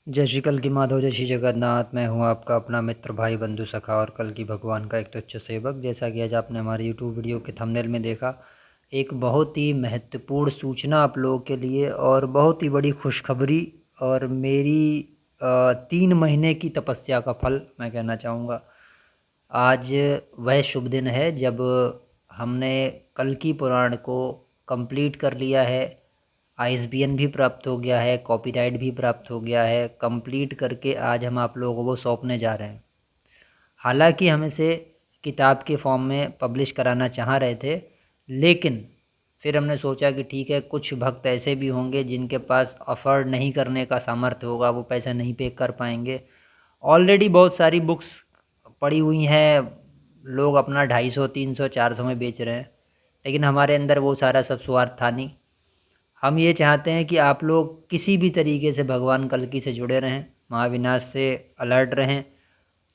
जय श्री कल की माधव, जय श्री जगन्नाथ। मैं हूं आपका अपना मित्र, भाई, बंधु, सखा और कल की भगवान का एक तुच्छ सेवक। जैसा कि आज आपने हमारे यूट्यूब वीडियो के थंबनेल में देखा, एक बहुत ही महत्वपूर्ण सूचना आप लोगों के लिए और बहुत ही बड़ी खुशखबरी और मेरी 3 महीने की तपस्या का फल मैं कहना चाहूँगा। आज वह शुभ दिन है जब हमने कल की पुराण को कंप्लीट कर लिया है। आईएसबीएन भी प्राप्त हो गया है, कॉपीराइट भी प्राप्त हो गया है। कंप्लीट करके आज हम आप लोगों को वो सौंपने जा रहे हैं। हालांकि हम इसे किताब के फॉर्म में पब्लिश कराना चाह रहे थे, लेकिन फिर हमने सोचा कि ठीक है, कुछ भक्त ऐसे भी होंगे जिनके पास अफोर्ड नहीं करने का सामर्थ्य होगा, वो पैसा नहीं पे कर पाएंगे। ऑलरेडी बहुत सारी बुक्स पड़ी हुई हैं, लोग अपना 250, 300, 400 में बेच रहे हैं, लेकिन हमारे अंदर वो सारा सब स्वार्थ था नहीं। हम ये चाहते हैं कि आप लोग किसी भी तरीके से भगवान कल्कि से जुड़े रहें, महाविनाश से अलर्ट रहें,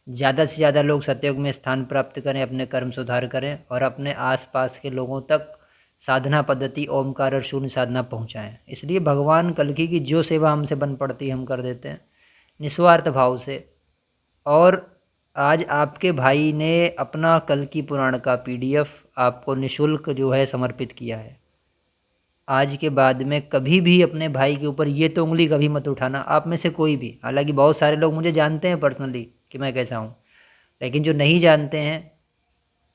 ज़्यादा से ज़्यादा लोग सतयुग में स्थान प्राप्त करें, अपने कर्म सुधार करें और अपने आसपास के लोगों तक साधना पद्धति ओमकार और शून्य साधना पहुंचाएं। इसलिए भगवान कल्कि की जो सेवा हमसे बन पड़ती है हम कर देते हैं निस्वार्थ भाव से। और आज आपके भाई ने अपना कल्कि पुराण का पीडीएफ आपको निशुल्क जो है समर्पित किया है। आज के बाद में कभी भी अपने भाई के ऊपर ये तो उंगली कभी मत उठाना, आप में से कोई भी। हालांकि बहुत सारे लोग मुझे जानते हैं पर्सनली कि मैं कैसा हूँ, लेकिन जो नहीं जानते हैं,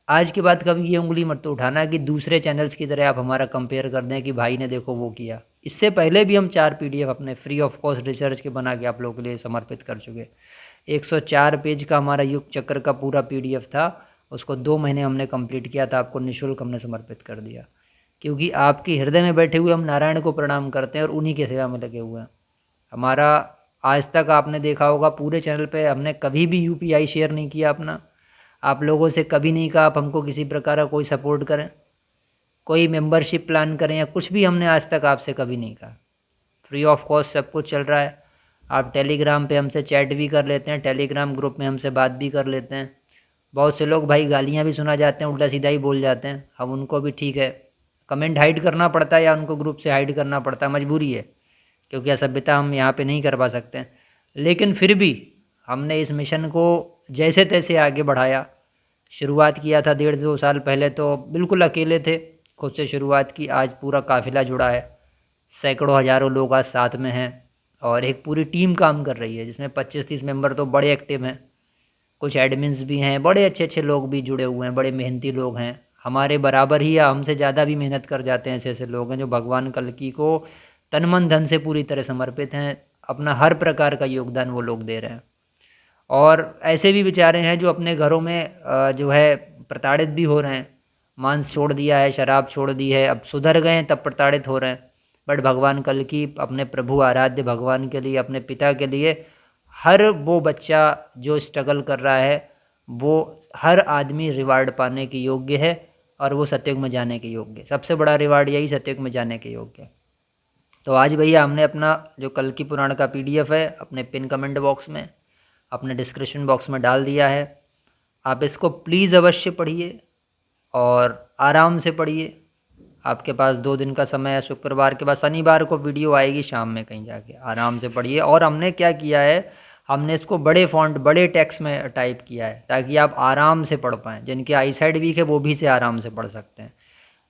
आज के बाद कभी ये उंगली मत उठाना कि दूसरे चैनल्स की तरह आप हमारा कंपेयर कर दें कि भाई ने देखो वो किया। इससे पहले भी हम 4 पीडीएफ अपने फ्री ऑफ कॉस्ट रिसर्च के बना के आप लोगों के लिए समर्पित कर चुके। 104 पेज का हमारा युग चक्र का पूरा पीडीएफ था, उसको 2 महीने हमने कंप्लीट किया था, आपको निःशुल्क हमने समर्पित कर दिया। क्योंकि आपके हृदय में बैठे हुए हम नारायण को प्रणाम करते हैं और उन्हीं की सेवा में लगे हुए हैं। हमारा आज तक आपने देखा होगा पूरे चैनल पे हमने कभी भी यूपीआई शेयर नहीं किया अपना। आप लोगों से कभी नहीं कहा आप हमको किसी प्रकार का कोई सपोर्ट करें, कोई मेंबरशिप प्लान करें या कुछ भी हमने आज तक आपसे कभी नहीं कहा। फ्री ऑफ कॉस्ट सब कुछ चल रहा है। आप टेलीग्राम पे हमसे चैट भी कर लेते हैं, टेलीग्राम ग्रुप में हमसे बात भी कर लेते हैं। बहुत से लोग भाई गालियाँ भी सुना जाते हैं, उल्टा सीधा ही बोल जाते हैं, हम उनको भी ठीक है कमेंट हाइड करना पड़ता है या उनको ग्रुप से हाइड करना पड़ता है, मजबूरी है, क्योंकि असभ्यता हम यहाँ पे नहीं कर पा सकते हैं। लेकिन फिर भी हमने इस मिशन को जैसे तैसे आगे बढ़ाया। शुरुआत किया था 1.5-2 साल पहले, तो बिल्कुल अकेले थे, खुद से शुरुआत की। आज पूरा काफिला जुड़ा है, सैकड़ों हज़ारों लोग आज साथ में हैं और एक पूरी टीम काम कर रही है जिसमें 25-30 मेंबर तो बड़े एक्टिव हैं, कुछ एडमिन्स भी हैं, बड़े अच्छे अच्छे लोग भी जुड़े हुए हैं, बड़े मेहनती लोग हैं। हमारे बराबर ही या हमसे ज़्यादा भी मेहनत कर जाते हैं ऐसे ऐसे लोग हैं जो भगवान कल्कि को तन मन धन से पूरी तरह समर्पित हैं। अपना हर प्रकार का योगदान वो लोग दे रहे हैं। और ऐसे भी बेचारे हैं जो अपने घरों में जो है प्रताड़ित भी हो रहे हैं, मांस छोड़ दिया है, शराब छोड़ दी है, अब सुधर गए हैं तब प्रताड़ित हो रहे हैं। बट भगवान कल्कि अपने प्रभु आराध्य भगवान के लिए, अपने पिता के लिए, हर वो बच्चा जो स्ट्रगल कर रहा है, वो हर आदमी रिवार्ड पाने के योग्य है और वो सतयुग में जाने के योग्य है। सबसे बड़ा रिवार्ड यही सतयुग में जाने के योग्य है। तो आज भैया हमने अपना जो कल्कि पुराण का पीडीएफ है अपने पिन कमेंट बॉक्स में, अपने डिस्क्रिप्शन बॉक्स में डाल दिया है। आप इसको प्लीज़ अवश्य पढ़िए और आराम से पढ़िए। आपके पास 2 दिन का समय है, शुक्रवार के बाद शनिवार को वीडियो आएगी शाम में, कहीं जाके आराम से पढ़िए। और हमने क्या किया है, हमने इसको बड़े फॉन्ट बड़े टेक्स्ट में टाइप किया है ताकि आप आराम से पढ़ पाएँ। जिनकी आई साइड वीक है वो भी से आराम से पढ़ सकते हैं।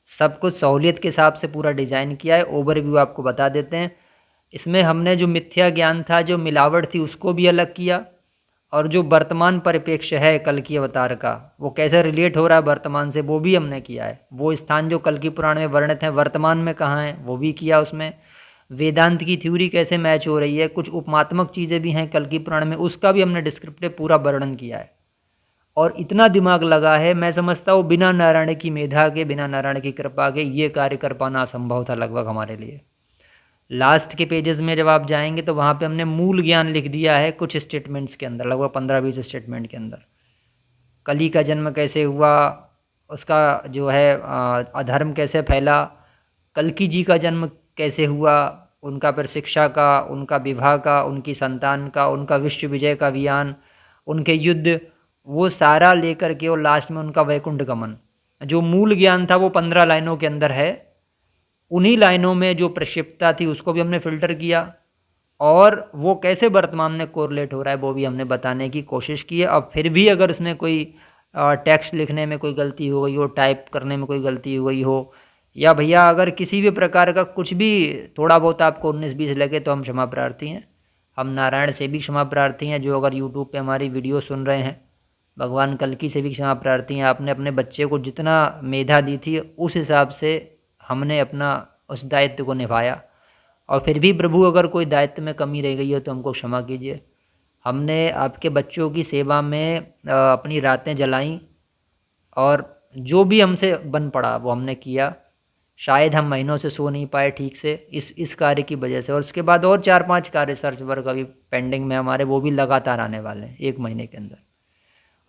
सब कुछ सहूलियत के हिसाब से पूरा डिज़ाइन किया है। ओवरव्यू आपको बता देते हैं। इसमें हमने जो मिथ्या ज्ञान था, जो मिलावट थी, उसको भी अलग किया और जो वर्तमान परिप्रेक्ष्य है कल्कि अवतार का, वो कैसे रिलेट हो रहा है वर्तमान से, वो भी हमने किया है। वो स्थान जो कल्कि पुराण में वर्णित हैं वर्तमान में कहाँ हैं वो भी किया। उसमें वेदांत की थ्योरी कैसे मैच हो रही है, कुछ उपमात्मक चीज़ें भी हैं कल्कि पुराण में, उसका भी हमने डिस्क्रिप्टिव पूरा वर्णन किया है। और इतना दिमाग लगा है, मैं समझता हूँ बिना नारायण की मेधा के, बिना नारायण की कृपा के ये कार्य कर पाना असंभव था लगभग हमारे लिए। लास्ट के पेजेस में जब आप जाएंगे तो वहाँ पे हमने मूल ज्ञान लिख दिया है कुछ स्टेटमेंट्स के अंदर, लगभग 15-20 स्टेटमेंट के अंदर। कली का जन्म कैसे हुआ, उसका जो है अधर्म कैसे फैला, कल्कि जी का जन्म कैसे हुआ, उनका फिर शिक्षा का, उनका विवाह का, उनकी संतान का, उनका विश्व विजय का अभियान, उनके युद्ध, वो सारा लेकर के, और लास्ट में उनका वैकुंठ गमन। जो मूल ज्ञान था वो 15 लाइनों के अंदर है। उन्हीं लाइनों में जो प्रक्षिप्तता थी उसको भी हमने फिल्टर किया और वो कैसे वर्तमान में कोरिलेट हो रहा है वो भी हमने बताने की कोशिश की है। अब फिर भी अगर उसमें कोई टेक्स्ट लिखने में कोई गलती हो गई हो, टाइप करने में कोई गलती हो गई हो, या भैया अगर किसी भी प्रकार का कुछ भी थोड़ा बहुत आपको 19-20 लगे तो हम क्षमा प्रार्थी हैं। हम नारायण से भी क्षमा प्रार्थी हैं, जो अगर यूट्यूब पे हमारी वीडियो सुन रहे हैं। भगवान कल्की से भी क्षमा प्रार्थी हैं। आपने अपने बच्चे को जितना मेधा दी थी उस हिसाब से हमने अपना उस दायित्व को निभाया, और फिर भी प्रभु अगर कोई दायित्व में कमी रह गई हो तो हमको क्षमा कीजिए। हमने आपके बच्चों की सेवा में अपनी रातें जलाईं, और जो भी हमसे बन पड़ा वो हमने किया। शायद हम महीनों से सो नहीं पाए ठीक से इस कार्य की वजह से, और उसके बाद और 4-5 कार्य रिसर्च वर्क अभी पेंडिंग में हमारे, वो भी लगातार आने वाले हैं 1 महीने के अंदर।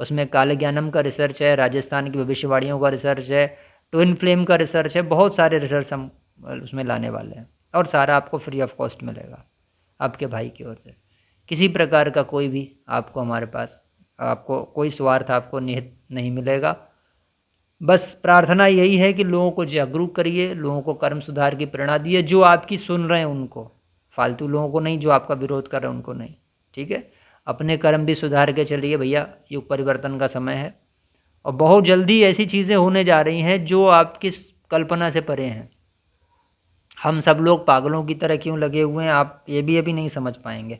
उसमें काले ज्ञानम का रिसर्च है, राजस्थान की भविष्यवाणियों का रिसर्च है, ट्विन फ्लेम का रिसर्च है, बहुत सारे रिसर्च हम उसमें लाने वाले हैं, और सारा आपको फ्री ऑफ कॉस्ट मिलेगा आपके भाई की ओर से। किसी प्रकार का कोई भी आपको हमारे पास आपको कोई स्वार्थ आपको निहित नहीं मिलेगा। बस प्रार्थना यही है कि लोगों को जागरूक करिए, लोगों को कर्म सुधार की प्रेरणा दिए, जो आपकी सुन रहे हैं उनको, फालतू लोगों को नहीं, जो आपका विरोध कर रहे हैं उनको नहीं। ठीक है, अपने कर्म भी सुधार के चलिए भैया, युग परिवर्तन का समय है, और बहुत जल्दी ऐसी चीज़ें होने जा रही हैं जो आपकी कल्पना से परे हैं। हम सब लोग पागलों की तरह क्यों लगे हुए हैं, आप ये भी अभी नहीं समझ पाएंगे,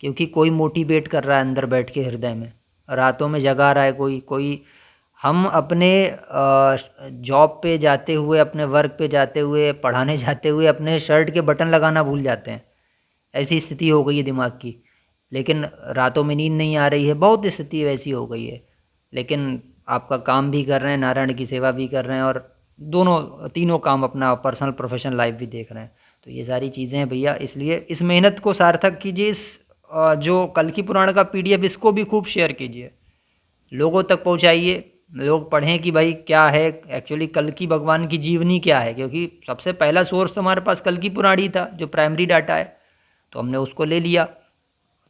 क्योंकि कोई मोटिवेट कर रहा है अंदर बैठ के हृदय में, रातों में जगा रहा है कोई। हम अपने जॉब पे जाते हुए, अपने वर्क पे जाते हुए, पढ़ाने जाते हुए अपने शर्ट के बटन लगाना भूल जाते हैं। ऐसी स्थिति हो गई है दिमाग की। लेकिन रातों में नींद नहीं आ रही है, बहुत स्थिति वैसी हो गई है। लेकिन आपका काम भी कर रहे हैं, नारायण की सेवा भी कर रहे हैं, और दोनों तीनों काम अपना पर्सनल प्रोफेशनल लाइफ भी देख रहे हैं। तो ये सारी चीज़ें हैं भैया, इसलिए इस मेहनत को सार्थक कीजिए। इस जो कल की पुराण का PDF इसको भी खूब शेयर कीजिए, लोगों तक पहुंचाइए। लोग पढ़ें कि भाई क्या है एक्चुअली कल की भगवान की जीवनी क्या है, क्योंकि सबसे पहला सोर्स तो हमारे पास कल की पुराण ही था, जो प्राइमरी डाटा है, तो हमने उसको ले लिया।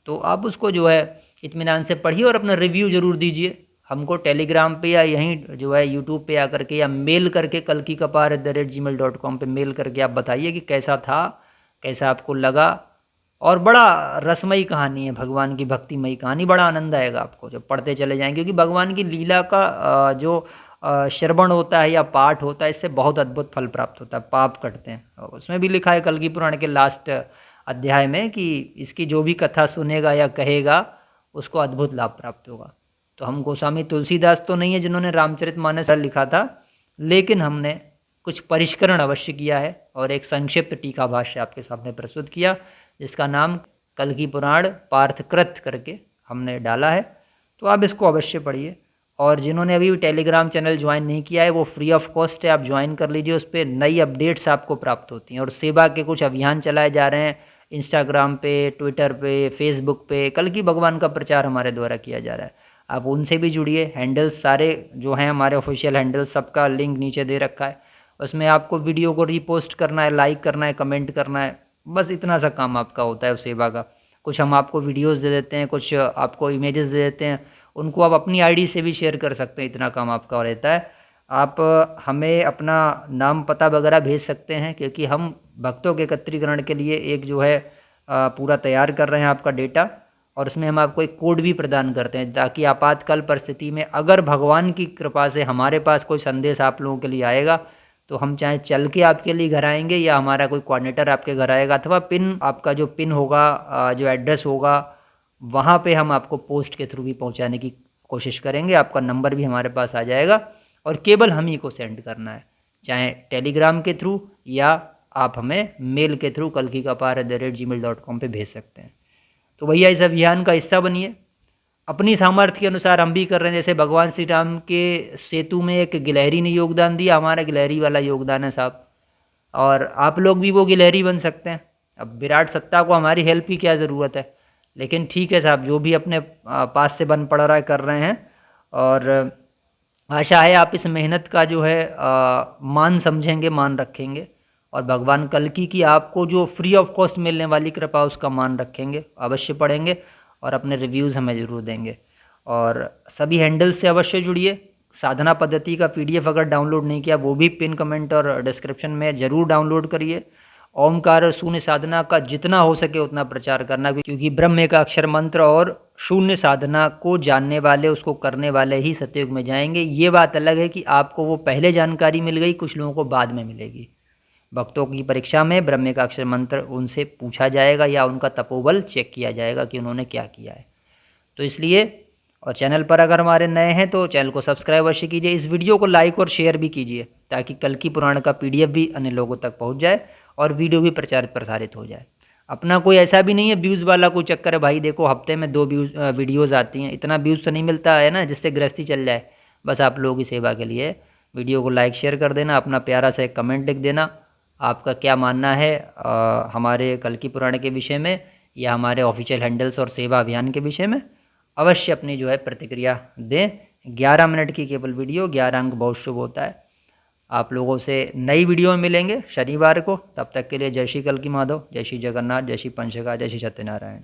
तो आप उसको जो है इत्मीनान से पढ़िए और अपना रिव्यू ज़रूर दीजिए हमको टेलीग्राम पे, या यहीं जो है यूट्यूब पे आकर के, या मेल करके kalkikapar@gmail.com पे मेल करके आप बताइए कि कैसा था, कैसा आपको लगा। और बड़ा रसमयी कहानी है, भगवान की भक्तिमयी कहानी, बड़ा आनंद आएगा आपको जब पढ़ते चले जाएंगे, क्योंकि भगवान की लीला का जो श्रवण होता है या पाठ होता है, इससे बहुत अद्भुत फल प्राप्त होता है, पाप कटते हैं। उसमें भी लिखा है कल की पुराण के लास्ट अध्याय में कि इसकी जो भी कथा सुनेगा या कहेगा उसको अद्भुत लाभ प्राप्त होगा। तो हम गोस्वामी तुलसीदास तो नहीं है जिन्होंने रामचरितमानस लिखा था, लेकिन हमने कुछ परिष्करण अवश्य किया है, और एक संक्षिप्त टीका भाष्य आपके सामने प्रस्तुत किया, जिसका नाम कल की पुराण पार्थकृत करके हमने डाला है। तो आप इसको अवश्य पढ़िए, और जिन्होंने अभी टेलीग्राम चैनल ज्वाइन नहीं किया है वो फ्री ऑफ कॉस्ट है, आप ज्वाइन कर लीजिए। उस पर नई अपडेट्स आपको प्राप्त होती हैं, और सेवा के कुछ अभियान चलाए जा रहे हैं इंस्टाग्राम पे, ट्विटर पे, फेसबुक पे, कल की भगवान का प्रचार हमारे द्वारा किया जा रहा है। आप उनसे भी जुड़िए। हैंडल्स सारे जो हैं हमारे ऑफिशियल हैंडल्स, सबका लिंक नीचे दे रखा है। उसमें आपको वीडियो को रीपोस्ट करना है, लाइक करना है, कमेंट करना है, बस इतना सा काम आपका होता है उस सेवा का। कुछ हम आपको वीडियोस दे देते हैं, कुछ आपको इमेजेस दे देते हैं, उनको आप अपनी आईडी से भी शेयर कर सकते हैं, इतना काम आपका रहता है। आप हमें अपना नाम पता वगैरह भेज सकते हैं, क्योंकि हम भक्तों के एकत्रीकरण के लिए एक जो है पूरा तैयार कर रहे हैं आपका डेटा, और उसमें हम आपको एक कोड भी प्रदान करते हैं, ताकि आपातकाल परिस्थिति में अगर भगवान की कृपा से हमारे पास कोई संदेश आप लोगों के लिए आएगा, तो हम चाहे चल के आपके लिए घर आएंगे, या हमारा कोई कोऑर्डिनेटर आपके घर आएगा, अथवा पिन आपका जो पिन होगा, जो एड्रेस होगा, वहाँ पे हम आपको पोस्ट के थ्रू भी पहुँचाने की कोशिश करेंगे। आपका नंबर भी हमारे पास आ जाएगा, और केवल हम ही को सेंड करना है, चाहे टेलीग्राम के थ्रू या आप हमें मेल के थ्रू kalkikapar@gmail.com पे भेज सकते हैं। तो भैया इस अभियान का हिस्सा बनिए। अपनी सामर्थ्य के अनुसार हम भी कर रहे हैं, जैसे भगवान श्री राम के सेतु में एक गिलहरी ने योगदान दिया, हमारा गिलहरी वाला योगदान है साहब, और आप लोग भी वो गिलहरी बन सकते हैं। अब विराट सत्ता को हमारी हेल्प की क्या ज़रूरत है, लेकिन ठीक है साहब, जो भी अपने पास से बन पड़ रहा है कर रहे हैं, और आशा है आप इस मेहनत का जो है मान समझेंगे, मान रखेंगे, और भगवान कल्कि की आपको जो फ्री ऑफ कॉस्ट मिलने वाली कृपा उसका मान रखेंगे, अवश्य पढ़ेंगे, और अपने रिव्यूज़ हमें ज़रूर देंगे। और सभी हैंडल्स से अवश्य जुड़िए। साधना पद्धति का PDF अगर डाउनलोड नहीं किया, वो भी पिन कमेंट और डिस्क्रिप्शन में ज़रूर डाउनलोड करिए। ओमकार और शून्य साधना का जितना हो सके उतना प्रचार करना, क्योंकि ब्रह्म का अक्षर मंत्र और शून्य साधना को जानने वाले, उसको करने वाले ही सतयुग में जाएंगे। ये बात अलग है कि आपको वो पहले जानकारी मिल गई, कुछ लोगों को बाद में मिलेगी। भक्तों की परीक्षा में ब्रह्म का अक्षर मंत्र उनसे पूछा जाएगा या उनका तपोबल चेक किया जाएगा कि उन्होंने क्या किया है। तो इसलिए, और चैनल पर अगर हमारे नए हैं तो चैनल को सब्सक्राइब अवश्य कीजिए, इस वीडियो को लाइक और शेयर भी कीजिए ताकि कल की पुराण का PDF भी अन्य लोगों तक पहुंच जाए और वीडियो भी प्रचारित प्रसारित हो जाए। अपना कोई ऐसा भी नहीं है व्यूज़ वाला कोई चक्कर है भाई, देखो हफ्ते में 2 वीडियोज़ आती हैं, इतना व्यूज़ तो नहीं मिलता है ना जिससे गृहस्थी चल जाए। बस आप लोगों की सेवा के लिए वीडियो को लाइक शेयर कर देना, अपना प्यारा सा एक कमेंट लिख देना, आपका क्या मानना है हमारे कल की पुराण के विषय में या हमारे ऑफिशियल हैंडल्स और सेवा अभियान के विषय में। अवश्य अपनी जो है प्रतिक्रिया दें। 11 मिनट की केवल वीडियो, 11 अंक बहुत शुभ होता है। आप लोगों से नई वीडियो में मिलेंगे शनिवार को, तब तक के लिए जय श्री कल्की माधव, जय श्री जगन्नाथ, जय श्री पंचगा, जय श्री सत्यनारायण।